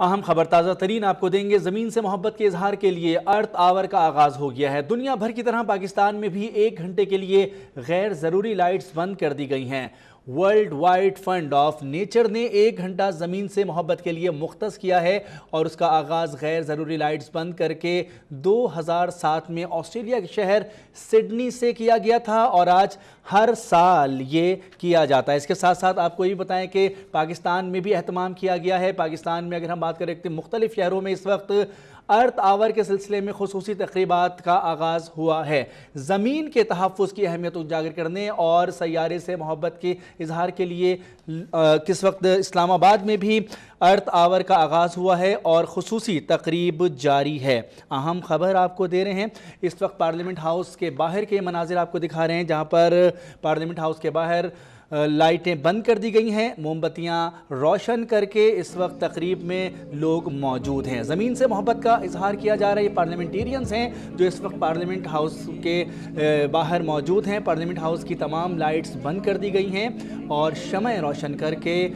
اہم خبر تازہ ترین آپ کو دیں گے۔ زمین سے محبت کے اظہار کے لیے ارتھ آور کا آغاز ہو گیا ہے۔ دنیا بھر کی طرح پاکستان میں بھی 1 گھنٹے کے لیے غیر ضروری لائٹس بند کر دی گئی ہیں۔ World wide fund of nature نے 1 گھنٹہ زمین سے محبت کے لیے مختص کیا ہے اور اس کا آغاز غیر ضروری لائٹس بند کر کے 2007 میں آسٹریلیا کے شہر سڈنی سے کیا گیا تھا اور آج ہر سال یہ کیا جاتا ہے۔ اس کے ساتھ ساتھ آپ کو یہ بتائیں کہ پاکستان میں بھی اہتمام کیا گیا ہے۔ پاکستان میں اگر ہم بات کریں مختلف شہروں میں اس وقت ارتھ آور کے سلسلے میں خصوصی تقریبات کا آغاز ہوا ہے۔ زمین کے تحفظ کی اہمیت اجاگر کرنے اور سیارے سے محبت کے اظہار کے لیے کس وقت اسلام آباد میں بھی ارتھ آور کا آغاز ہوا ہے اور خصوصی تقریب جاری ہے۔ اہم خبر آپ کو دے رہے ہیں، اس وقت پارلیمنٹ ہاؤس کے باہر کے مناظر آپ کو دکھا رہے ہیں، جہاں پر پارلیمنٹ ہاؤس کے باہر لائٹیں بند کر دی گئی ہیں، موم بتیاں روشن کر کے اس وقت تقریب میں لوگ موجود ہیں۔ زمین سے محبت کا اظہار کیا جا رہا ہے۔ یہ پارلیمنٹیرینز ہیں جو اس وقت پارلیمنٹ ہاؤس کے باہر موجود ہیں۔ پارلیمنٹ ہاؤس کی تمام لائٹس بند کر دی گئی ہیں اور شمع روشن کر کے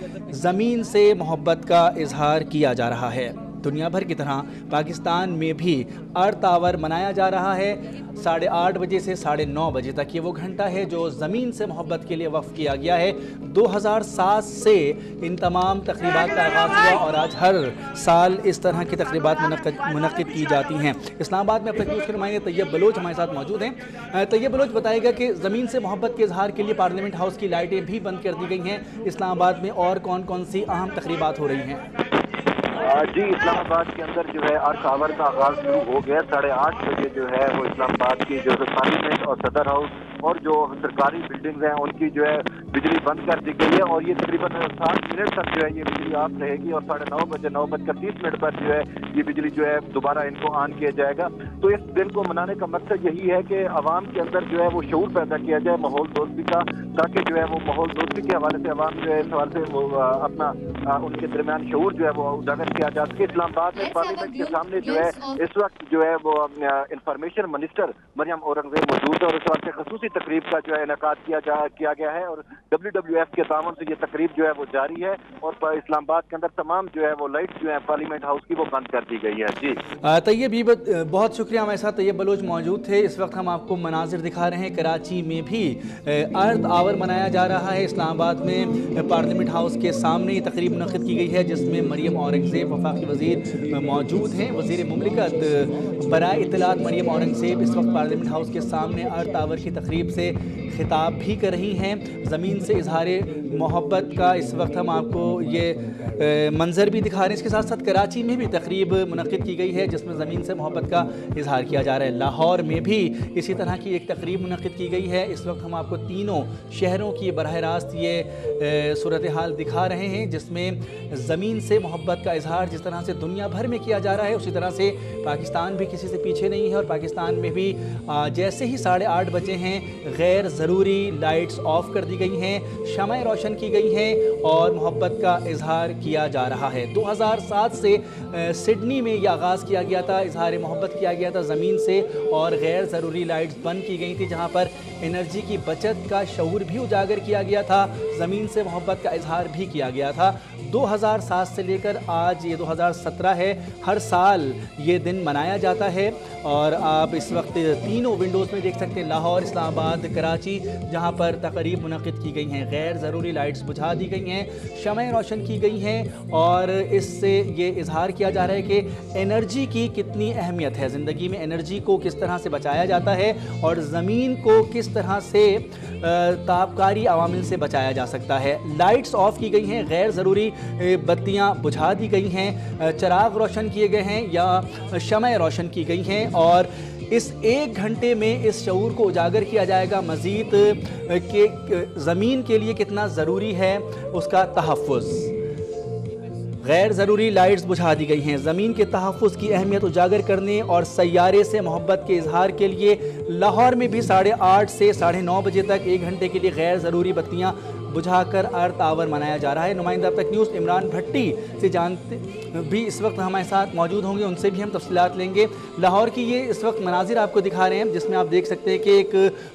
زمین سے محبت کا اظہار کیا جا رہا ہے۔ دنیا بھر کی طرح پاکستان میں بھی ارتھ آور منایا جا رہا ہے۔ 8:30 بجے سے 9:30 بجے تک یہ وہ گھنٹہ ہے جو زمین سے محبت کے لیے وقف کیا گیا ہے۔ 2007 سے ان تمام تقریبات کا آغاز ہوا اور آج ہر سال اس طرح کی تقریبات منعقد کی جاتی ہیں۔ اسلام آباد میں اپنے نیوز کے نمائندے طیب بلوچ ہمارے ساتھ موجود ہیں۔ طیب بلوچ بتائے گا کہ زمین سے محبت کے اظہار کے لیے پارلیمنٹ ہاؤس کی لائٹیں بھی بند کر دی گئی ہیں۔ اسلام آباد میں اور کون کون سی اہم تقریبات ہو رہی ہیں؟ جی، اسلام آباد کے اندر جو ہے ارتھ آور کا آغاز شروع ہو گیا۔ 8:30 بجے جو ہے وہ اسلام آباد کی جو پارلیمنٹ اور صدر ہاؤس اور جو سرکاری بلڈنگز ہیں ان کی جو ہے بجلی بند کر دی گئی ہے اور یہ تقریباً 60 منٹ تک جو ہے یہ بجلی آف رہے گی اور 9:30 بجے 9:30 پر جو ہے یہ بجلی جو ہے دوبارہ ان کو آن کیا جائے گا۔ تو اس دن کو منانے کا مقصد یہی ہے کہ عوام کے اندر جو ہے وہ شعور پیدا کیا جائے ماحول دوستی کا، تاکہ جو ہے وہ ماحول دوستی کے حوالے سے عوام جو ہے اس حوالے سے وہ اپنا ان کے درمیان شعور جو ہے وہ اجاگر کیا جا سکے۔ اسلام آباد میں پارلیمنٹ کے سامنے جو ہے اس وقت جو ہے وہ انفارمیشن منسٹر مریم اورنگزیب موجود ہے اور اس وقت خصوصی تقریب کا جو ہے انعقاد کیا گیا ہے اور WWF کے تعاون سے یہ تقریب جو ہے وہ جاری ہے اور اسلام آباد کے اندر تمام جو ہے وہ لائٹس جو ہے پارلیمنٹ ہاؤس کی وہ بند کر دی گئی ہے۔ جی طیب، بہت شکریہ، ہمارے ساتھ طیب بلوچ موجود تھے۔ اس وقت ہم آپ کو مناظر دکھا رہے ہیں، کراچی میں بھی ارتھ آور منایا جا رہا ہے۔ اسلام آباد میں پارلیمنٹ ہاؤس کے سامنے یہ تقریب منعقد کی گئی ہے جس میں مریم اورنگزیب وفاقی وزیر موجود ہیں۔ وزیر مملکت برائے اطلاعات مریم اورنگزیب اس وقت پارلیمنٹ ہاؤس کے سامنے ارتھ آور کی تقریب سے خطاب بھی کر رہی ہیں۔ زمین سے اظہار محبت کا اس وقت ہم آپ کو یہ منظر بھی دکھا رہے ہیں۔ اس کے ساتھ ساتھ کراچی میں بھی تقریب منعقد کی گئی ہے جس میں زمین سے محبت کا اظہار کیا جا رہا ہے۔ لاہور میں بھی اسی طرح کی ایک تقریب منعقد کی گئی ہے۔ اس وقت ہم آپ کو تینوں شہروں کی براہ راست یہ صورتحال دکھا رہے ہیں جس میں زمین سے محبت کا اظہار جس طرح سے دنیا بھر میں کیا جا رہا ہے اسی طرح سے پاکستان بھی کسی سے پیچھے نہیں ہے اور پاکستان میں بھی جیسے ہی 8:30 بجے ہیں غیر ضروری لائٹس آف کر دی گئی ہیں، شمع روشن کی گئی ہیں اور محبت کا اظہار کیا جا رہا ہے۔ 2007 سے سڈنی میں یہ آغاز کیا گیا تھا، اظہار محبت کیا گیا تھا زمین سے اور غیر ضروری لائٹس بند کی گئی تھی جہاں پر انرجی کی بچت کا شعور بھی اجاگر کیا گیا تھا، زمین سے محبت کا اظہار بھی کیا گیا تھا۔ 2007 سے لے کر آج یہ 2017 ہے، ہر سال یہ دن منایا جاتا ہے اور آپ اس وقت تینوں ونڈوز میں دیکھ سکتے ہیں، لاہور، اسلام آباد، کراچی، جہاں پر تقریب منعقد کی گئی ہیں، غیر ضروری لائٹس بجھا دی گئی ہیں، شمع روشن کی گئی ہیں اور اس سے یہ اظہار کیا جا رہا ہے کہ انرجی کی کتنی اہمیت ہے، زندگی میں انرجی کو کس طرح سے بچایا جاتا ہے اور زمین کو کس طرح سے تابکاری عوامل سے بچایا جا سکتا ہے۔ لائٹس آف کی گئی ہیں، غیر ضروری بتیاں بجھا دی گئی ہیں، چراغ روشن کیے گئے ہیں یا شمع روشن کی گئی ہیں اور اس 1 گھنٹے میں اس شعور کو اجاگر کیا جائے گا مزید کہ زمین کے لیے کتنا ضروری ہے اس کا تحفظ۔ غیر ضروری لائٹس بجھا دی گئی ہیں، زمین کے تحفظ کی اہمیت اجاگر کرنے اور سیارے سے محبت کے اظہار کے لیے لاہور میں بھی 8:30 سے 9:30 بجے تک 1 گھنٹے کے لیے غیر ضروری بتیاں बुझा कर अर्थ आवर मनाया जा रहा है। नुमाइंदा अब तक न्यूज़ इमरान भट्टी से जानते भी इस वक्त हमारे साथ मौजूद होंगे, उनसे भी हम तफसीलात लेंगे। लाहौर की ये इस वक्त मनाजिर आपको दिखा रहे हैं जिसमें आप देख सकते हैं कि एक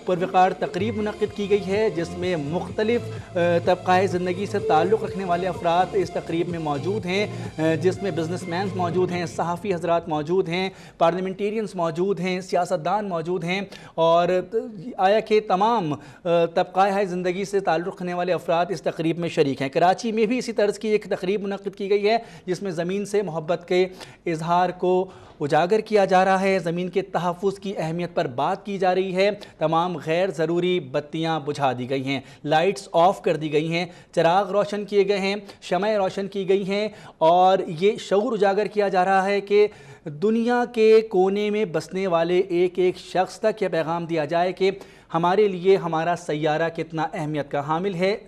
पुरवकार तकरीब मुनक़्क़िद की गई है जिसमें मुख्तलिफ तबक़ाए ज़िंदगी से ताल्लुक़ रखने वाले अफराद इस तकरीब में मौजूद हैं, जिसमें बिजनेसमैन मौजूद हैं, सहाफ़ी हज़रात मौजूद हैं, पार्लियामेंटेरियंस मौजूद हैं, सियासतदान मौजूद हैं और आया कि तमाम तबक़ाए ज़िंदगी से ताल्लुक़ रखने वाले अफराद इस तकरीब में शरीक हैं। कराची में भी इसी तर्ज की एक तकरीब मुनक़्क़िद की गई है जिसमें ज़मीन से मोहब्बत के इजहार को उजागर किया जा रहा है, ज़मीन के तहफ़्फ़ुज़ की अहमियत पर बात की जा रही है। तमाम गैर ज़रूरी बत्तियाँ बुझा दी गई हैं, लाइट्स ऑफ़ कर दी गई हैं, चिराग रोशन किए गए हैं, शमएं रोशन की गई हैं और ये शऊर उजागर किया जा रहा है कि दुनिया के कोने में बसने वाले एक एक शख्स तक यह पैगाम दिया जाए कि हमारे लिए हमारा सैयारा कितना अहमियत का हामिल है,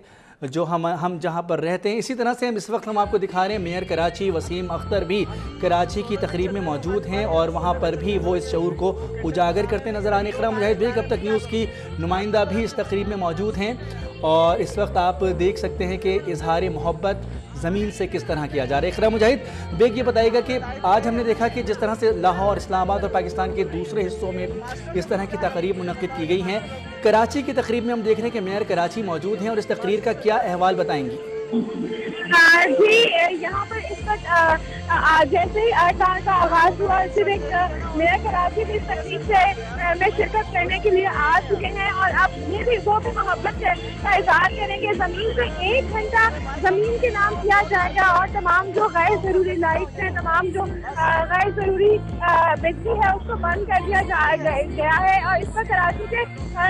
जो हम जहाँ पर रहते हैं। इसी तरह से हम इस वक्त आपको दिखा रहे हैं मेयर कराची वसीम अख्तर भी कराची की तकरीब में मौजूद हैं और वहाँ पर भी वो इस शऊर को उजागर करते नज़र आने। इकरा मुजाहिद बेग अब तक न्यूज़ की नुमाइंदा भी इस तकरीब में मौजूद हैं और इस वक्त आप देख सकते हैं कि इजहार मोहब्बत ज़मीन से किस तरह किया जा रहा है। इकरा मुजाहिद बेग ये बताएगा कि आज हमने देखा कि जिस तरह से लाहौर, इस्लामाबाद और पाकिस्तान के दूसरे हिस्सों में इस तरह की तकरीब मुनक़्क़िद की गई हैं, कराची की तकरीब में हम देख रहे हैं कि मेयर कराची मौजूद हैं और इस तकरीर का क्या अहवाल बताएंगी? जी, यहाँ पर इस वक्त जैसे ही अरतार का आगाज़ हुआ सिविक मेयर कराची भी इस तकरीब से में शिरकत करने के लिए आ चुके हैं और अब ये भी वो भी मोहब्बत का इज़हार करेंगे। ज़मीन से 1 घंटा ज़मीन के नाम किया जाएगा और तमाम जो गैर ज़रूरी लाइट्स हैं, तमाम जो गैर ज़रूरी बिजली है उसको बंद कर दिया गया है और इस पर कराची के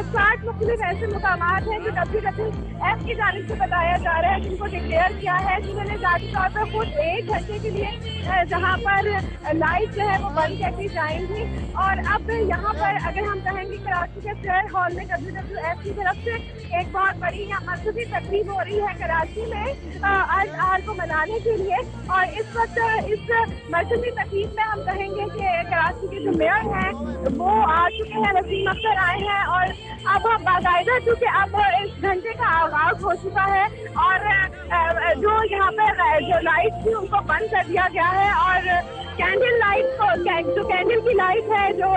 60 मुख्तलिफ ऐसे मुकामात हैं जो WWF की जानिब से बताया जा रहा है, जिनको डिक्लेयर किया है, जिन्होंने ज़ाती तौर पर खुद 1 घंटे के लिए जहाँ पर लाइट जो है वो बंद कर दी जाएंगी। और अब यहाँ पर अगर हम कहेंगे कराची के फेयर हॉल में WWF की तरफ से एक बहुत बड़ी यहाँ मजहबी तकरीब हो रही है कराची में आज को मनाने के लिए और इस वक्त इस मजहबी तकरीब में हम कहेंगे कि कराची के जो मेयर हैं वो आ चुके हैं, वसीम अख्तर आए हैं और अब बाकायदा चूँकि अब इस घंटे का आगाज़ हो चुका है और जो यहाँ पर जो लाइट थी उनको बंद कर दिया गया है और कैंडल लाइट को जो कैंडल की लाइट है, जो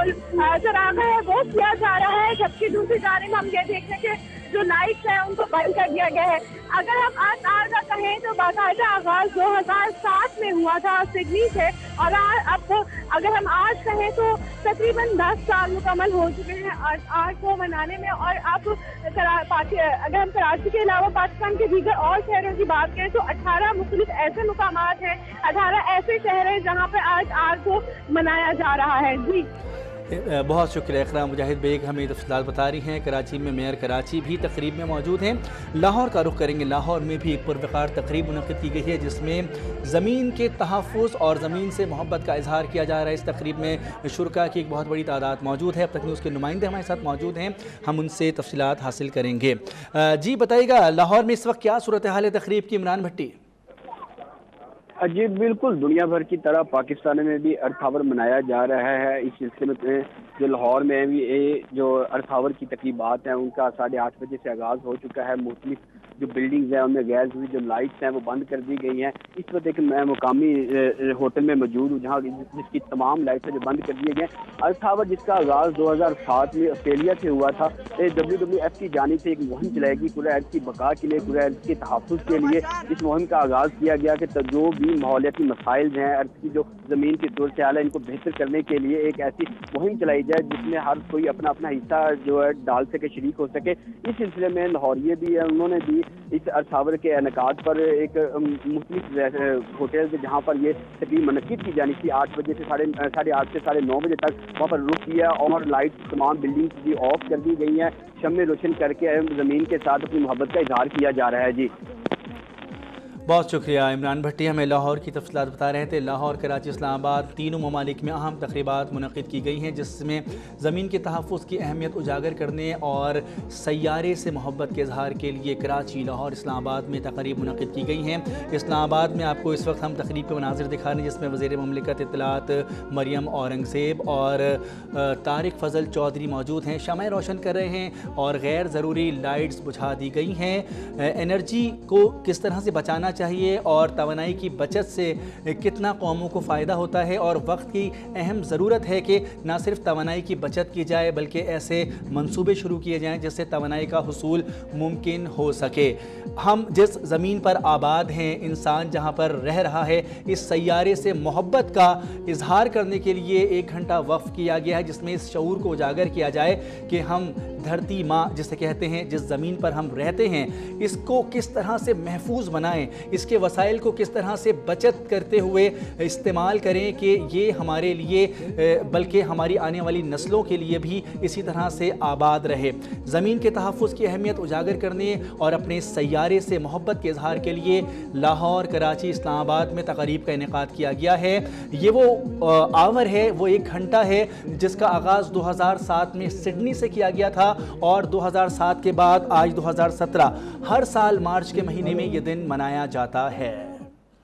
चरागा है वो किया जा रहा है, जबकि दूसरी जानिब हम ये देख रहे हैं कि जो लाइट्स हैं उनको बंद कर दिया गया है। अगर हम आज का कहें तो बाकायदा आगाज़ 2007 में हुआ था सिडनी से और अब अगर हम आज कहें तो तकरीबन 10 साल मुकम्मल हो चुके हैं आज को मनाने में। और अब अगर हम कराची के अलावा पाकिस्तान के दीगर और शहरों की बात करें तो 18 मुख्तलिफ ऐसे मुकामात हैं, 18 ऐसे शहर हैं जहाँ पर आज को मनाया जा रहा है। जी बहुत शुक्रिया इकरा मुजाहिद बेग हमें तफसीलात बता रही हैं। कराची में मेयर कराची भी तकरीब में मौजूद हैं। लाहौर का रुख करेंगे। लाहौर में भी एक पुरवकार तकरीब मुनक़्क़िद की गई है जिसमें ज़मीन के तहफ़्फ़ुज़ और ज़मीन से मोहब्बत का इजहार किया जा रहा है। इस तकरीब में शुरका की एक बहुत बड़ी तादाद मौजूद है। अब तक न्यूज़ के नुमाइंदे हमारे साथ मौजूद हैं, हम उनसे तफसीलात हासिल करेंगे। जी बताइएगा लाहौर में इस वक्त क्या सूरत हाल है तकरीब की, इमरान भट्टी? जी बिल्कुल, दुनिया भर की तरह पाकिस्तान में भी अर्थ आवर मनाया जा रहा है। इस सिलसिले में जो लाहौर में भी जो अर्थ आवर की तकरीबात हैं उनका 8:30 बजे से आगाज़ हो चुका है। मुख्तलिफ जो बिल्डिंग्स हैं उनमें गैस हुई जो लाइट्स हैं वो बंद कर दी गई हैं। इस वक्त एक मैं मुकामी होटल में मौजूद हूँ जहाँ जिसकी तमाम लाइट्स जो बंद कर दिए गए। अर्थ आवर जिसका आगाज़ 2007 में ऑस्ट्रेलिया से हुआ था, WWF की जानिब से एक मुहिम चलाएगी कुराए अर्ज़ की बका के लिए, कुराए अर्ज़ के तहफ़्फ़ुज़ के लिए। इस मुहिम का आगाज़ किया गया कि जो भी माहौलियाती मसाइल हैं, अर्ज़ की जो ज़मीन की सूरत हाल है, इनको बेहतर करने के लिए एक ऐसी मुहिम चलाई जाए जिसमें हर कोई अपना अपना हिस्सा जो है डाल सके, शरीक हो सके। इस सिलसिले में लाहौरिये भी है, उन्होंने भी इस अर्थ आवर के इनेकाद पर एक मुख्तलिफ होटल जहाँ पर ये तकरीब मुनक़्क़िद की जानी थी 8 बजे से 8:30 से 9:30 बजे तक वहाँ पर रुक किया और लाइट तमाम बिल्डिंग की ऑफ कर दी गई हैं। शम्में रोशन करके ज़मीन के साथ अपनी मोहब्बत का इजहार किया जा रहा है। जी बहुत शुक्रिया इमरान भट्टी, हमें लाहौर की तफसीलात बता रहे थे। लाहौर, कराची, इस्लामाबाद तीनों ममालिक में अहम तकरीबात मुनक़िद की गई हैं, जिसमें ज़मीन के तहफ़्फ़ुज़ की अहमियत उजागर करने और सैयारे से मोहब्बत के इजहार के लिए कराची, लाहौर, इस्लामाबाद में तक़रीब मुनक़िद की गई हैं। इस्लामाबाद में आपको इस वक्त हम तक़रीब के मनाज़िर दिखा रहे हैं, जिसमें वज़ीर मुमलिकत इत्तलात मरियम औरंगज़ेब और तारिक फ़ज़ल चौधरी मौजूद हैं, शमए रोशन कर रहे हैं और गैर ज़रूरी लाइट्स बुझा दी गई हैं। एनर्जी को किस तरह से बचाना चाहिए और तवानाई की बचत से कितना कौमों को फ़ायदा होता है, और वक्त की अहम ज़रूरत है कि ना सिर्फ तवानाई की बचत की जाए बल्कि ऐसे मंसूबे शुरू किए जाएं जिससे तवानाई का हुसूल मुमकिन हो सके। हम जिस ज़मीन पर आबाद हैं, इंसान जहां पर रह रहा है, इस सैयारे से मोहब्बत का इजहार करने के लिए 1 घंटा वक्फ किया गया है, जिसमें इस शऊर को उजागर किया जाए कि हम धरती माँ जिसे कहते हैं, जिस ज़मीन पर हम रहते हैं, इसको किस तरह से महफूज बनाएं, इसके वसाइल को किस तरह से बचत करते हुए इस्तेमाल करें कि ये हमारे लिए बल्कि हमारी आने वाली नस्लों के लिए भी इसी तरह से आबाद रहे। ज़मीन के तहफ़्फ़ुज़ की अहमियत उजागर करने और अपने सैयारे से मोहब्बत के इजहार के लिए लाहौर, कराची, इस्लामाबाद में तक़रीब का इनेकाद किया गया है। ये वो आवर है, वो 1 घंटा है जिसका आगाज़ 2007 में सिडनी से किया गया था और 2007 के बाद आज 2017 हर साल मार्च के महीने में ये दिन मनाया जाता है।